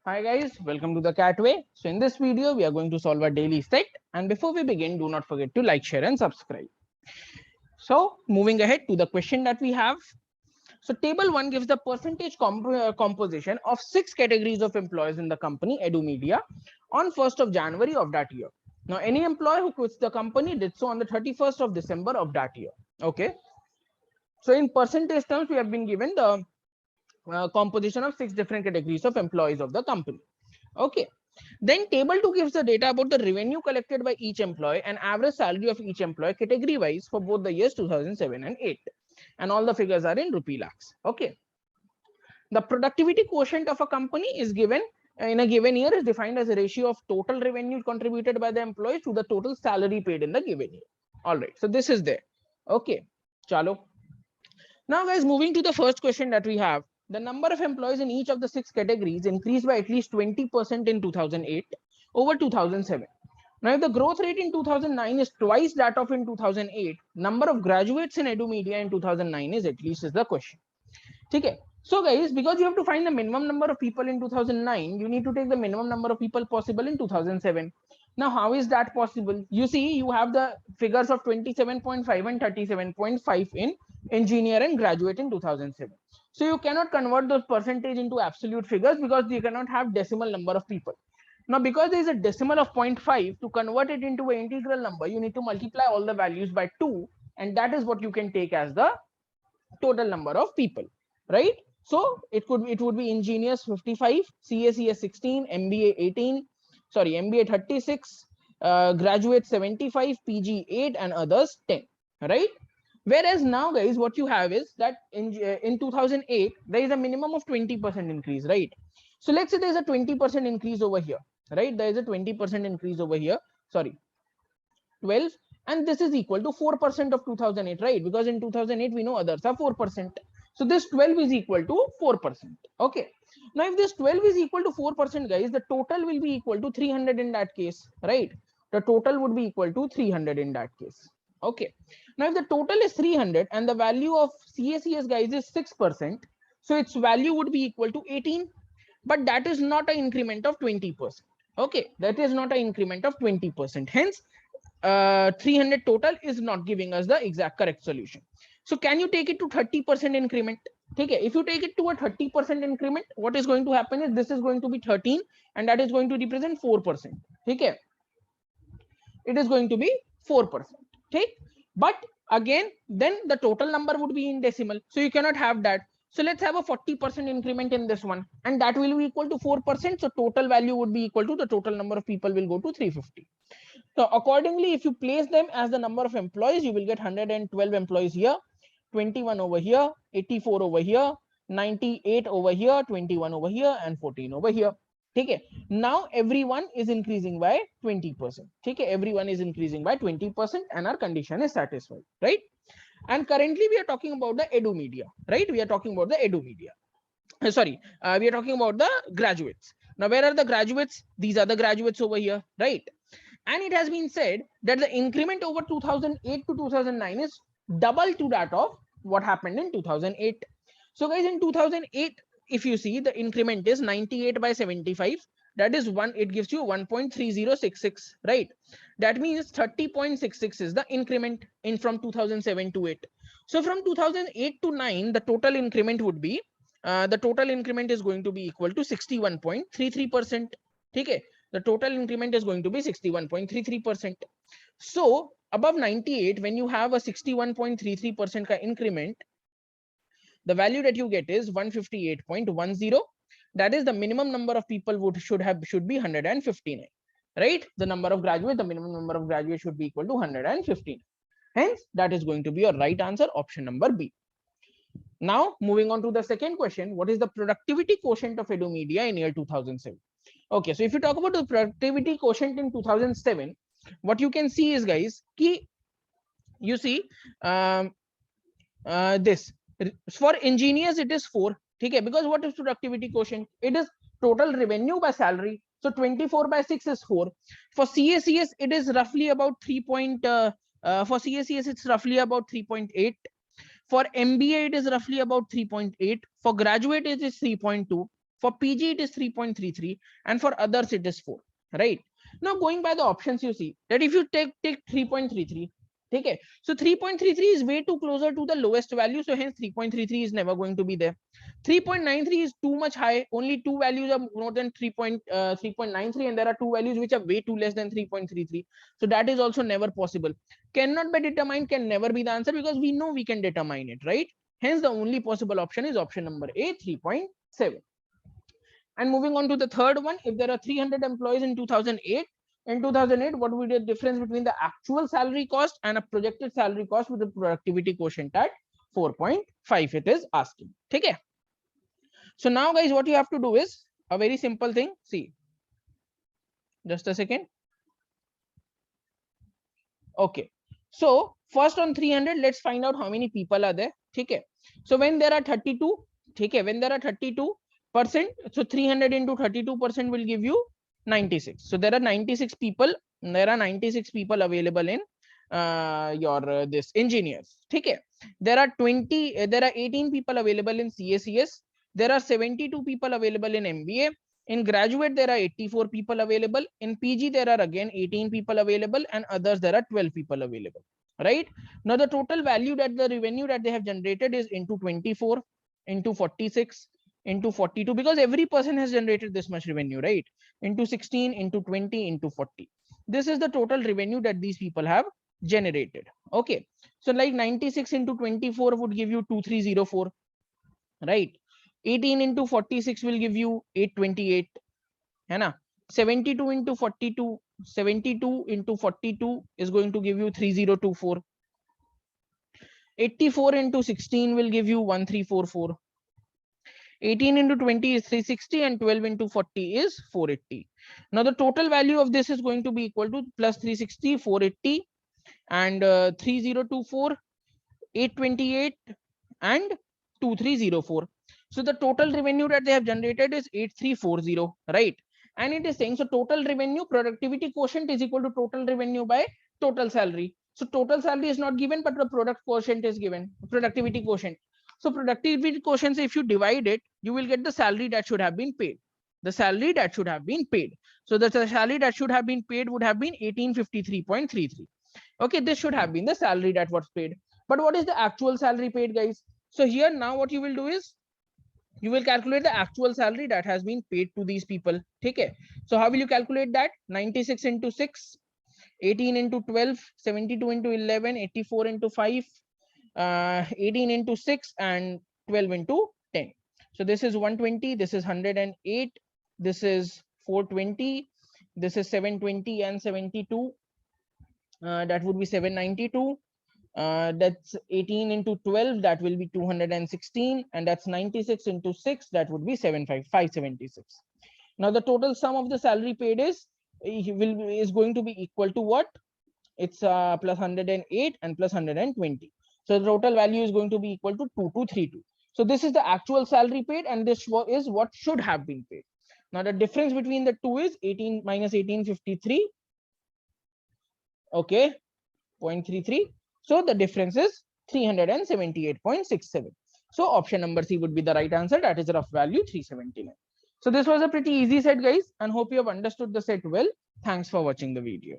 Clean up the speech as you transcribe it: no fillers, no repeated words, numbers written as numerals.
Hi guys, welcome to the CATWay. So in this video, we are going to solve a daily set. And before we begin, do not forget to like, share and subscribe. So moving ahead to the question that we have. So table 1 gives the percentage composition of 6 categories of employees in the company EduMedia on 1st of January of that year. Now any employee who quits the company did so on the 31st of December of that year. Okay. So in percentage terms, we have been given the composition of 6 different categories of employees of the company. Okay. Then table 2 gives the data about the revenue collected by each employee and average salary of each employee category wise for both the years 2007 and 8. And all the figures are in rupee lakhs. Okay. The productivity quotient of a company is given in a given year is defined as a ratio of total revenue contributed by the employees to the total salary paid in the given year. All right. So this is there. Okay. Chalo. Now guys, moving to the first question that we have. The number of employees in each of the 6 categories increased by at least 20% in 2008 over 2007. Now, if the growth rate in 2009 is twice that of in 2008, number of graduates in EduMedia in 2009 is at least is the question. Okay. So guys, because you have to find the minimum number of people in 2009, you need to take the minimum number of people possible in 2007. Now, how is that possible? You see, you have the figures of 27.5 and 37.5 in engineer and graduate in 2007. So you cannot convert those percentage into absolute figures because you cannot have decimal number of people. Now, because there is a decimal of 0.5, to convert it into an integral number, you need to multiply all the values by 2, and that is what you can take as the total number of people, right? So it would be engineers 55, CACS 16, MBA 18, sorry, MBA 36, graduate 75, PG 8, and others 10, right? Whereas now, guys, what you have is that in 2008 there is a minimum of 20% increase, right? So let's say there is a 20% increase over here, right? There is a 20% increase over here. Sorry, 12, and this is equal to 4% of 2008, right? Because in 2008 we know others are 4%. So this 12 is equal to 4%. Okay. Now if this 12 is equal to 4%, guys, the total will be equal to 300 in that case, right? The total would be equal to 300 in that case. Okay. Now if the total is 300 and the value of CACS, guys, is 6%, so its value would be equal to 18, but that is not an increment of 20%. Okay, that is not an increment of 20%. Hence 300 total is not giving us the exact correct solution. So can you take it to 30% increment? Okay, if you take it to a 30% increment, what is going to happen is this is going to be 13 and that is going to represent 4%. Okay, it is going to be 4%. Okay, but again, then the total number would be in decimal, so you cannot have that. So let's have a 40% increment in this one, and that will be equal to 4%. So total value would be equal to the total number of people will go to 350. So accordingly, if you place them as the number of employees, you will get 112 employees here, 21 over here, 84 over here, 98 over here, 21 over here, and 14 over here. Okay. Now everyone is increasing by 20%. Okay. Everyone is increasing by 20% and our condition is satisfied, right? And currently we are talking about the EduMedia, right? We are talking about the EduMedia. Sorry, we are talking about the graduates. Now, where are the graduates? These are the graduates over here, right? And it has been said that the increment over 2008 to 2009 is double to that of what happened in 2008. So guys, in 2008, if you see, the increment is 98 by 75. That is one, it gives you 1.3066, right? That means 30.66 is the increment in from 2007 to 8. So from 2008 to 9, the total increment would be, the total increment is going to be equal to 61.33%. Okay, the total increment is going to be 61.33%. So above 98, when you have a 61.33% increment, the value that you get is 158.10. That is the minimum number of people should be 159, right? The number of graduates, the minimum number of graduates should be equal to 115. Hence, that is going to be your right answer, option number B. Now, moving on to the second question, what is the productivity quotient of EduMedia in year 2007? Okay, so if you talk about the productivity quotient in 2007, what you can see is, guys, key, you see this. For engineers, it is 4. Okay, because what is productivity quotient? It is total revenue by salary. So 24 by 6 is 4. For CACS, it is roughly about 3. For CACS, it's roughly about 3.8. For MBA, it is roughly about 3.8. For graduate, it is 3.2. For PG, it is 3.33, and for others, it is 4. Right? Now, going by the options, you see that if you take 3.33, okay, so 3.33 is way too closer to the lowest value, so hence 3.33 is never going to be there. 3.93 is too much high. Only two values are more than 3.93, and there are two values which are way too less than 3.33. So that is also never possible. Cannot be determined, can never be the answer, because we know we can determine it, right? Hence, the only possible option is option number A, 3.7. And moving on to the third one, if there are 300 employees in 2008, what would be the difference between the actual salary cost and a projected salary cost with the productivity quotient at 4.5? It is asking. Okay. So now, guys, what you have to do is a very simple thing. See, just a second. Okay. So first on 300, let's find out how many people are there. Okay. So when there are 32, okay, when there are 32%, so 300 into 32% will give you 96. So there are 96 people. There are 96 people available in your this engineers. Okay. There are 18 people available in CACS. There are 72 people available in MBA. In graduate, there are 84 people available. In PG, there are again 18 people available, and others there are 12 people available. Right? Now the total value that the revenue that they have generated is into 24, into 46, into 42, because every person has generated this much revenue, right? Into 16, into 20, into 40. This is the total revenue that these people have generated. Okay. So like 96 into 24 would give you 2304, right? 18 into 46 will give you 828. है ना? 72 into 42, 72 into 42 is going to give you 3024. 84 into 16 will give you 1344. 18 into 20 is 360, and 12 into 40 is 480. Now the total value of this is going to be equal to plus 360, 480, and 3024, 828, and 2304. So the total revenue that they have generated is 8340, right? And it is saying, so total revenue productivity quotient is equal to total revenue by total salary. So total salary is not given, but the product quotient is given, productivity quotient. So productivity quotient, if you divide it, you will get the salary that should have been paid. The salary that should have been paid. So the salary that should have been paid would have been 1853.33. Okay, this should have been the salary that was paid. But what is the actual salary paid, guys? So here now what you will do is you will calculate the actual salary that has been paid to these people. Okay. So how will you calculate that? 96 into 6, 18 into 12, 72 into 11, 84 into 5, 18 into 6, and 12 into 10. So this is 120, this is 108, this is 420, this is 720 and 72. That would be 792. That's 18 into 12, that will be 216, and that's 96 into 6, that would be 576. Now the total sum of the salary paid is going to be equal to what? It's plus 108 and plus 120. So the total value is going to be equal to 2232. So this is the actual salary paid, and this is what should have been paid. Now the difference between the two is 18 minus 1853. Okay, 0.33. So the difference is 378.67. So option number C would be the right answer. That is rough value 379. So this was a pretty easy set, guys, and hope you have understood the set well. Thanks for watching the video.